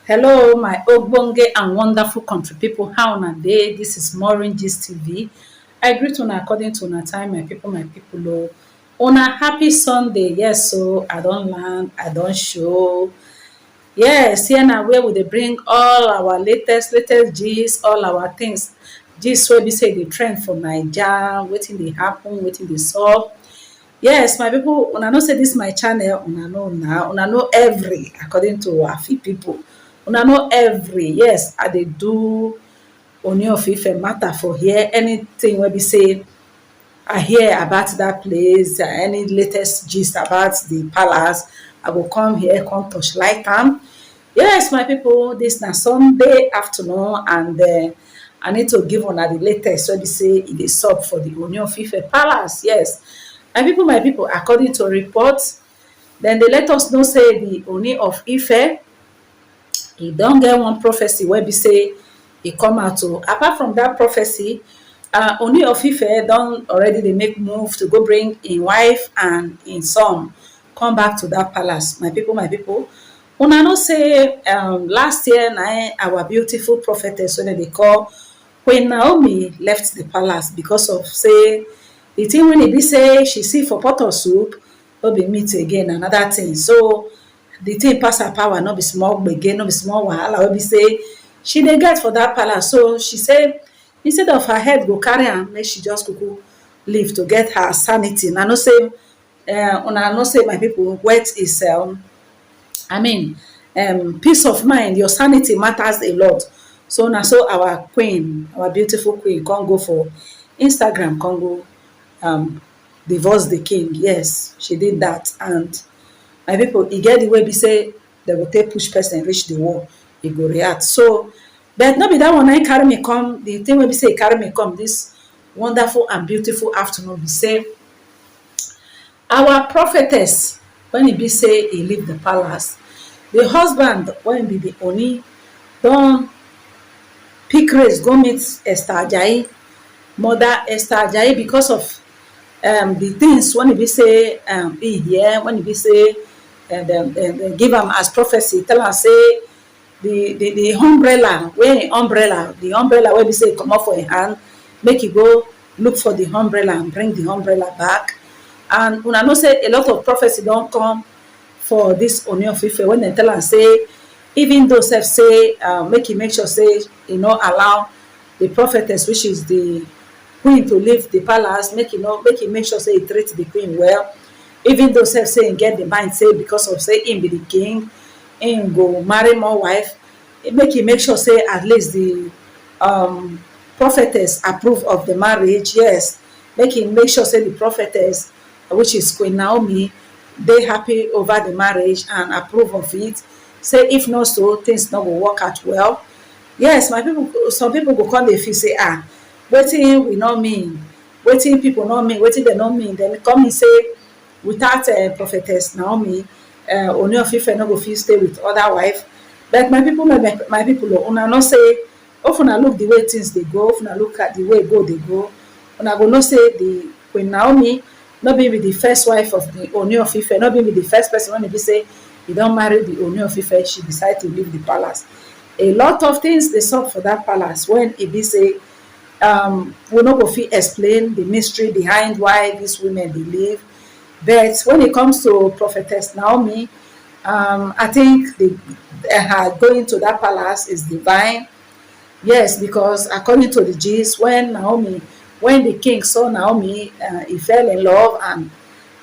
Hello, my ogbonge and wonderful country people. How una dey? This is MAUREEN'S TV. I greet una according to una time, my people, my people. Oh, una happy Sunday. Yes, so I don land, I don show. Yes, here na where we dey bring all our latest gist, all our things. Gist wey be say dey trend for Naija, wetin dey happen, wetin dey sup. Yes, my people, una know say this my channel, una know every according to Afi people. Una know every. Yes, I dey do Ooni of Ife matter for here. Anything wey be say I hear about that place, any latest gist about the palace, I go come here, come touch light am. Yes, my people, this na Sunday afternoon and I need to give una the latest wey be say e dey sup for the Ooni of Ife palace. Yes, my people, according to reports, dem dey let us know say the Ooni of Ife, e don get one prophecy wey be say e come out o. Apart from that prophecy, Ooni of Ife don already dey make move to go bring im wife and im son come back to that palace. My people, una know say last year na our beautiful prophetess wey dem dey call Queen Naomi left the palace because of say the thing wey e be say she see for pot of soup no be meat again, another thing. So the thing pass her power, no be small gbege, no be small wahala wey be say she dey get for that palace. So she say instead of her head go carry am, make she just kuku leave to get her sanity. Na know say una know say, my people, wealth is peace of mind, your sanity matters a lot. So na so our queen, our beautiful queen, come go for Instagram, come go divorce the king. Yes, she did that. And my people, e get the way be say they go take push person reach the wall, e go react. So but no be that one I carry me come. The thing wey be say e carry me come this wonderful and beautiful afternoon be say our prophetess, when e be say e leave the palace, the husband when be the Ooni don pick race go meet Esther Ajayi, mother Esther Ajayi, because of the things when e be say e hear, when e be say dem give am as prophecy, tell am say the umbrella wey the umbrella wey be say e comot for im hand, make e go look for the umbrella and bring the umbrella back. And una know say a lot of prophecy don come for this Ooni of Ife when dem tell am say even though sef say make e make sure say e no allow the prophetess, which is the queen, to leave the palace, make e make sure say e treat the queen well. Even though sef say im get the mind say because of say im be the king, im go marry more wife, make e make sure say at least the prophetess approve of the marriage. Yes, make e make sure say the prophetess, which is Queen Naomi, dey happy over the marriage and approve of it. Say if not so, things no go work out well. Yes, my people, some people go come dey feel say wetin we no mean, wetin people no mean, wetin dem no mean, dem come mean say without prophetess Naomi, Ooni of Ife no go fit stay with other wife. But my people, una know say if una look the way things dey go, if una look at the way go dey go, una go know say the Queen Naomi no be the first wife of the Ooni of Ife, no be the first person when e be say e don marry the Ooni of Ife, she decide to leave the palace. A lot of things dey sup for that palace when e be say we no go fit explain the mystery behind why these women dey leave. But when it comes to prophetess Naomi, I think her going to that palace is divine. Yes, because according to the gist, when the king saw Naomi, he fell in love and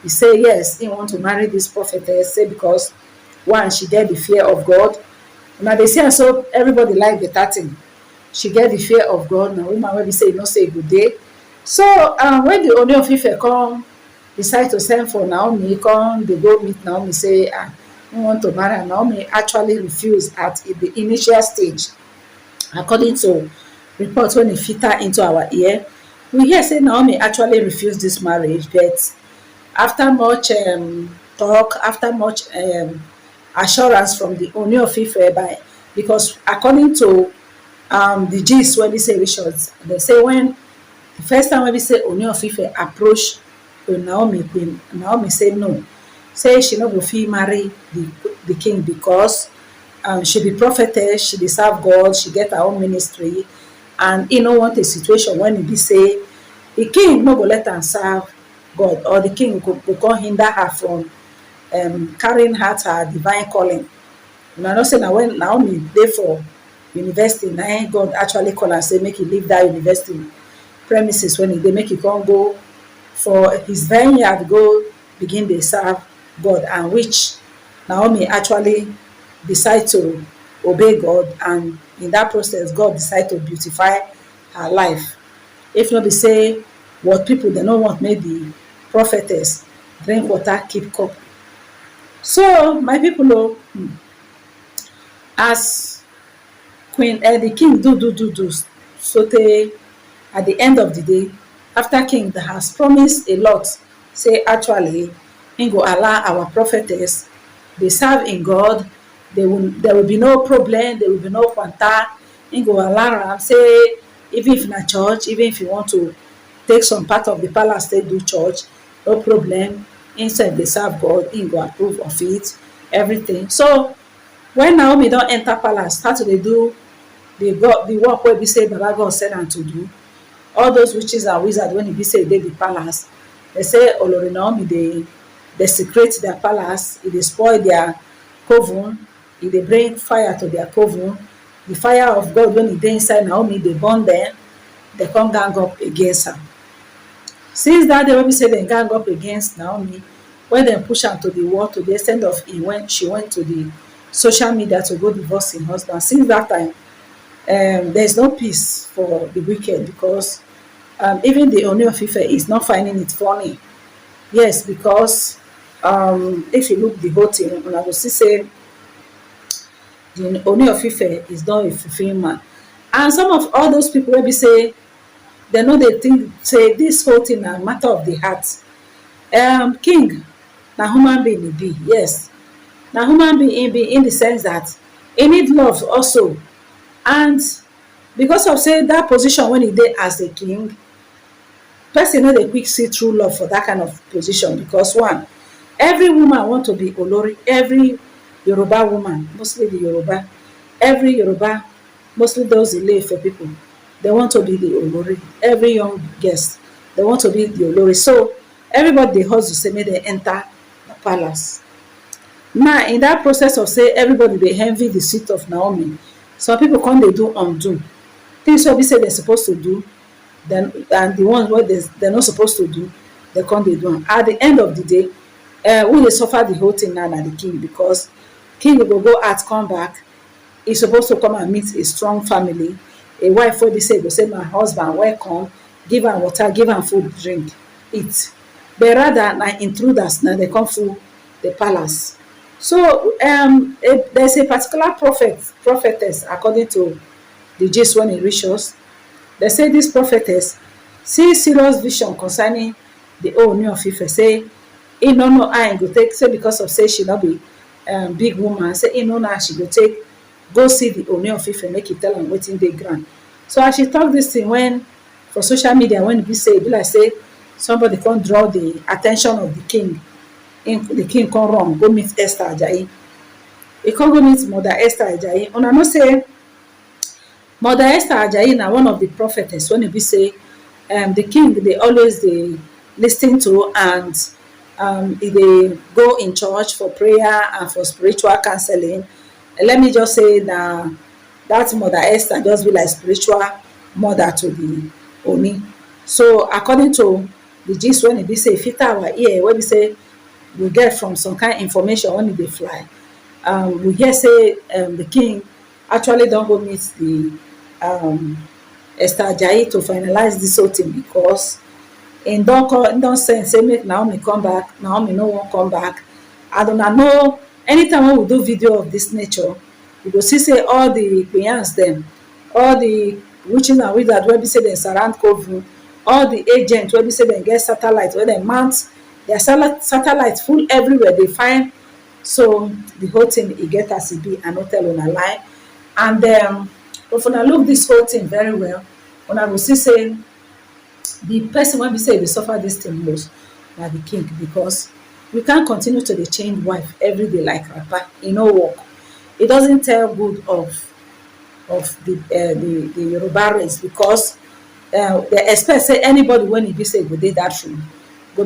he say yes, he want to marry this prophetess. Say because one, she get the fear of God. Now they say so everybody like better thing. She get the fear of God. Now woman wey be say no say good day. So when the Ooni of Ife come decide to send for Naomi, come they go meet Naomi, say we want to marry her. Naomi actually refused at the initial stage. According to reports when e filter into our ear, we hear say Naomi actually refused this marriage. But after much talk, after much assurance from the Ooni of Ife, because according to the gist when we say Richards, they say when the first time when we say Ooni of Ife approach Queen Naomi say no, say she no go fit marry the king because she be prophetess, she dey serve God, she get her own ministry, and e no want a situation when e be say the king no go let am serve God, or the king go come hinder her from carrying out her divine calling. Una know say na when Naomi dey for university na im God actually call am say make e leave that university premises when e dey, make e come go for his vineyard go begin dey serve God, and which Naomi actually decide to obey God, and in that process God decide to beautify her life. If no be say what people dem no want make the prophetess drink water keep cup. So my people o, as the king do so tey at the end of the day, after king has promised a lot, say actually im go allow our prophetess dey serve in God, there will be no problem, there will be no kwanta. Im go allow am say even if na church, even if you want to take some part of the palace take do church, no problem. Instead dey serve God, im go approve of it, everything. So when Naomi don enter palace, start to dey do the work wey be say baba God send am to do, all those witches and wizards when e be say e dey the palace, dey say Olori Naomi dey desecrate their palace, e dey spoil their coven, e dey bring fire to their coven. The fire of God when e dey inside Naomi dey burn dem, dey come gang up against am. Since that day wey be say dem gang up against Naomi, when dem push am to the wall to the extent of she went to the social media to go divorce im husband, since that time there is no peace for the wicked, because even the Ooni of Ife is not finding it funny. Yes, because if you look the whole thing, una go see say the Ooni of Ife is not a fulfilling man, and some of all those people wey be say dem no dey think say this whole thing na matter of the heart. King na human being e be, yes, na human being e be, in the sense that e need love also, and because of say that position when e dey as a king, person no dey quick see true love for that kind of position, because one, every woman want to be Olori, every Yoruba woman, mostly the Yoruba, every Yoruba, mostly those Ile-Ife people, they want to be the Olori. Every young guest, they want to be the Olori. So everybody dey hustle say make dem enter the palace. Now in that process of say everybody dey envy the seat of Naomi, some people come dey do undo things wey be say dem suppose to do, then and the ones wey dem no suppose to do, they come dey do am. At the end of the day, who dey suffer the whole thing now na the king, because king go go out come back, e suppose to come and meet a strong family, a wife wey be say go say my husband welcome, give am water, give am food drink, eat, but rather na intruders na dey come full the palace. So there's a particular prophetess, according to the gist when e reach us. They say this prophetess see serious vision concerning the Ooni of Ife, say e no know how e go take, say because of say she no be big woman, say e no know how she go take go see the Ooni of Ife make e tell am wetin dey ground. So as she talk this thing when for social media, when e be say e be like say somebody come draw the attention of the king, the king come run go meet Esther Ajayi. E come go meet Mother Esther Ajayi. Una know say Mother Esther Ajayi na one of the prophetess when e be say the king dey always dey lis ten to, and e dey go in church for prayer and for spiritual counseling. Let me just say na that Mother Esther just be like spiritual mother to the Ooni. So according to the gist when e be say e fit our ear, wey be say we get from some kind information when e dey fly, we hear say the king actually don go meet the Esther Ajayi to finalize this whole thing, because im don send say make Naomi come back. Naomi no wan come back. I don't know, anytime when we do video of this nature, you go see say all the queens dem, all the witches and wizards wey be say dem surround coven, all the agents wey be say dem get satellite, wey dem mount their satellite full everywhere, dey find. So the whole thing e get as e be, I no tell una lie. And if una look this whole thing very well, una go see say the person wey be say dey suffer this thing most na the king, because we can't continue to dey change wife every day like wrapper. E no work. it doesn't tell good of the Yoruba race, because they expect say anybody when e be say go dey that room go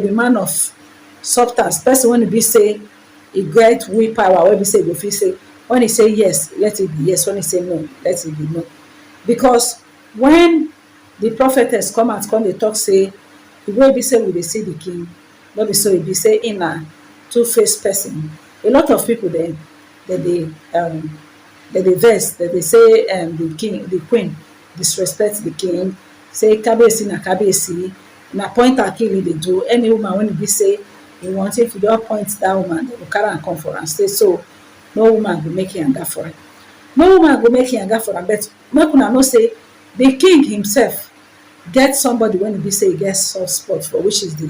be man of substance, person when e be say e get willpower, wey be say e go fit say when e say yes let it be yes, when e say no let it be no. Because when the prophetess come out come dey talk say the way be say we dey see the king no be so e be, say im na two-faced person, a lot of people dem dey vex, dem dey say the king, the queen disrespect the king, say kabiyesi na kabiyesi, na point and kill e dey do. Any woman when e be say e want, if you don point that woman dem go carry am come for am, say so no woman go make yanga for am, no woman go make yanga for am. But make una know say the king himself get somebody when e be say e get soft spot for, which is the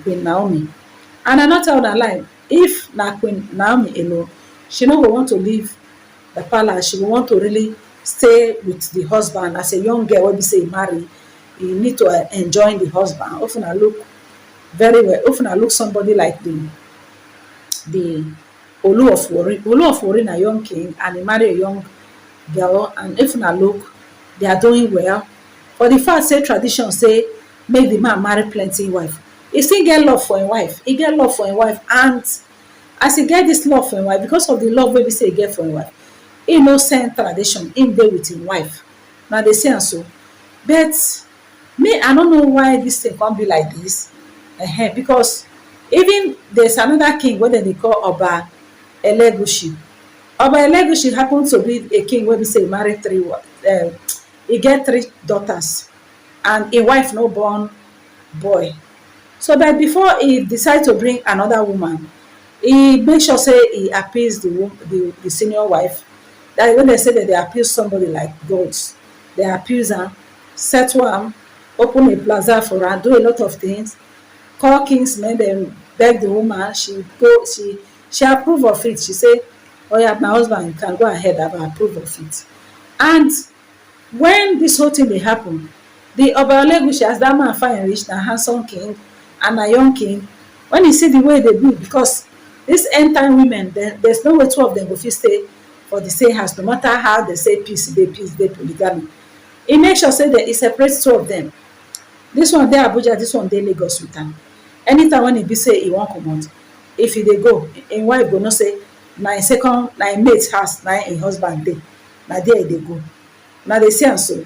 Queen Naomi. And I no tell una lie, if na Queen Naomi alone, she no go want to leave the palace, she go want to really stay with the husband. As a young girl wey be say e marry, you need to enjoy the husband. Of una look very well, of una look somebody like the Olu of Warri. Olu of Warri na young king and he marry a young girl, and if una look, they are doing well. For the fact say tradition say make the man marry plenty wife, he still get love for him wife, he get love for him wife. And as he get this love for him wife, because of the love wey be say he get for him wife, he no send tradition, him dey with him wife. Now they say am so. But me, I don't know why this thing can't be like this. Because even there's another king wey dem dey call Oba Elegushi. Oba Elegushi happen to be a king wey be say he marry he get 3 daughters and him wife no born boy. So but before he decide to bring another woman, he make sure say he appease the senior wife. That when they say that they appease somebody like gods, they appease am, settle am, open a plaza for am, do a lot of things, call kingsmen, dem beg the woman, she approve of it. She say, oh yeah, my husband, you can go ahead, I will approve of it. And when this whole thing dey happen, the Oba Elegushi, as that man fine reach, na handsome king and a young king, when he see the way they be, because this end time women, there's no way 2 of them go fit stay for the same house, no matter how they say peace dey polygamy. He make sure say that he separates 2 of them. This one dey Abuja, this one dey Lagos with am. Anytime when he be say he wan comot, if he dey go, him wife go know say na him mate house na him husband dey, na there he dey go. Na dey see am so.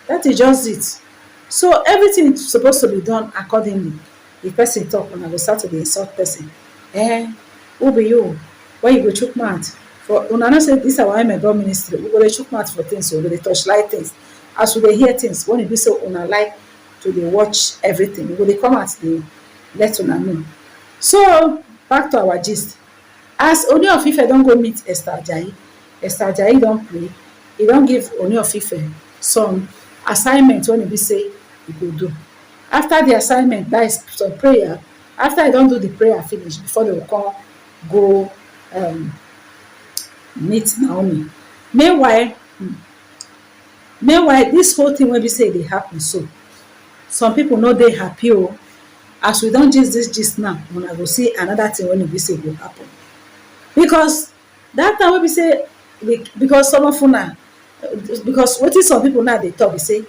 That is just it. So everything is supposed to be done accordingly. If person talk, una go start to dey insult person. Who be you? Why you go chook mouth? For una know say this our God ministry, we go dey chook mouth for things, we go dey touchlight things. As we dey hear things, when e be so una like to dey watch everything, we go dey come out dey let una know. So back to our gist. As Ooni of Ife don go meet Esther Ajayi, Esther Ajayi don pray, he don give Ooni of Ife some assignment when e be say he go do. After the assignment, that is some prayer. After I don do the prayer finish, before they will come go meet Naomi. Meanwhile, this whole thing wey be say dey happen so, some people no dey happy o. As we don gist now, una go see another thing wey e be say go happen. Because that time wey be say, because some of una, because wetin some people now dey talk be say,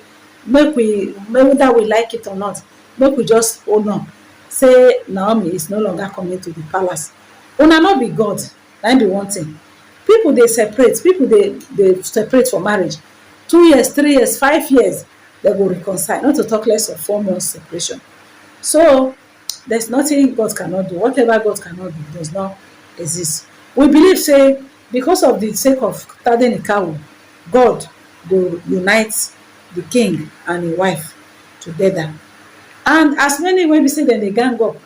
make whether we like it or not, make we just hold on, say Naomi is no longer coming to the palace. Una no be God, na be one thing. People dey separate, people dey separate for marriage. 2 years, 3 years, 5 years, they go reconcile, not to talk less of 4 months separation. So there's nothing God cannot do. Whatever God cannot do does not exist. We believe say because of the sake of Tadenikawo, God go unite the king and his wife together. And as many wey be say dem dey gang up,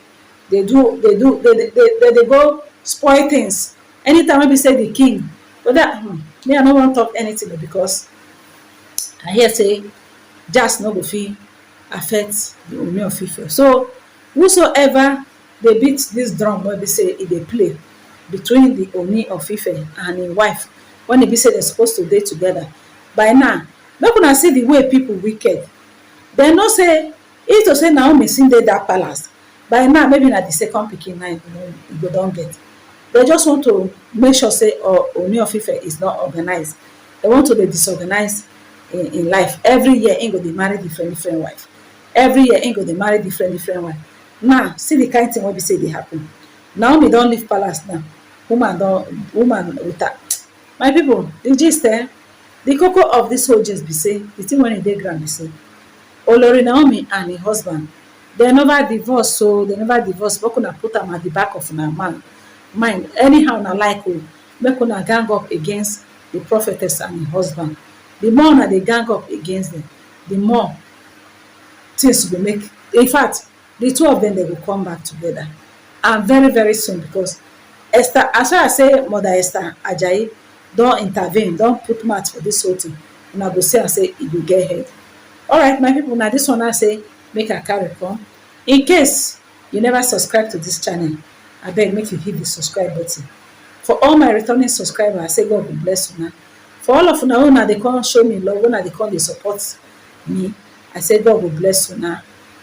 they go spoil things. Anytime wey be say the king, whether me I no wan talk anything, because I hear say jazz no go fit affect the Ooni of Ife. So whosoever dey beat this drum wey be say e dey play between the Ooni of Ife and him wife, when e be say they're supposed to dey together, by now make una see the way people wicked. Dem know say if to say Naomi still dey that palace, by now maybe na the second pikin na e go don get. They just want to make sure say Ooni of Ife is not organized. They want to dey disorganized in life. Every year im go dey marry different wife. Every year im go dey marry different wife. Now see the kind thing wey be say dey happen. Naomi don leave palace now. Woman with her. My people, the gist the koko of this whole gist be say the thing wey e dey ground be say Olori Naomi and im husband dem never divorce, so dem never divorce. Make una put am at the back of una mind. Anyhow una like o, make una gang up against the prophetess and im husband. The more una dey gang up against them, the more things go make. In fact, the two of them, they go come back together, and very soon, because Esther, as far as say Mother Esther Ajayi don intervene, don put mouth for this whole thing, una go see am say e go get head. Alright my people, na this one I say make I carry come. In case you never subscribe to this channel, abeg make you hit the subscribe button. For all my returning subscribers, I say God will bless una. For all of una wey una dey come show me love, una dey come dey support me, I say God will bless una.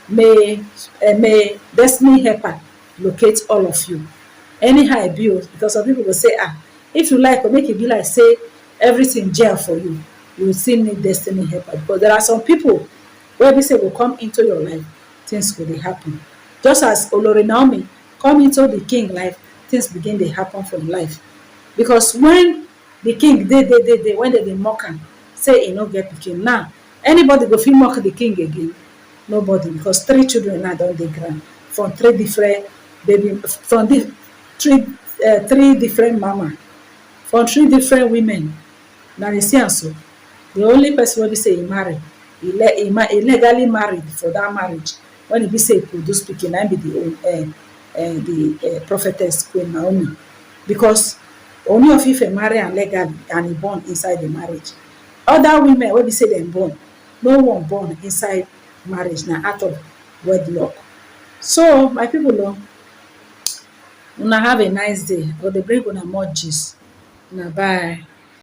May destiny helper locate all of you. Anyhow e be o, because some people go say, if you like, or make e be like say everything gel for you, you will still need destiny helper, because there are some people wey be say go come into your life, things go dey happen. Just as Olori Naomi come into the king life, things begin dey happen for im life. Because when the king dey when dem dey mock am say e no get pikin, now anybody go fit mock the king again? Nobody, because 3 children now don dey ground from 3 different baby, from the 3 different mama, from 3 different women. Na dey see am so. The only person wey be say e marry, e legally married for that marriage, when e be say e produce pikin, na be the prophetess Queen Naomi. Because Ooni of Ife marry am legally and e born inside the marriage. Other women wey be say dem born, no one born inside marriage, na out of wedlock. So my people, una have a nice day. I go dey bring una more gist. Una bye.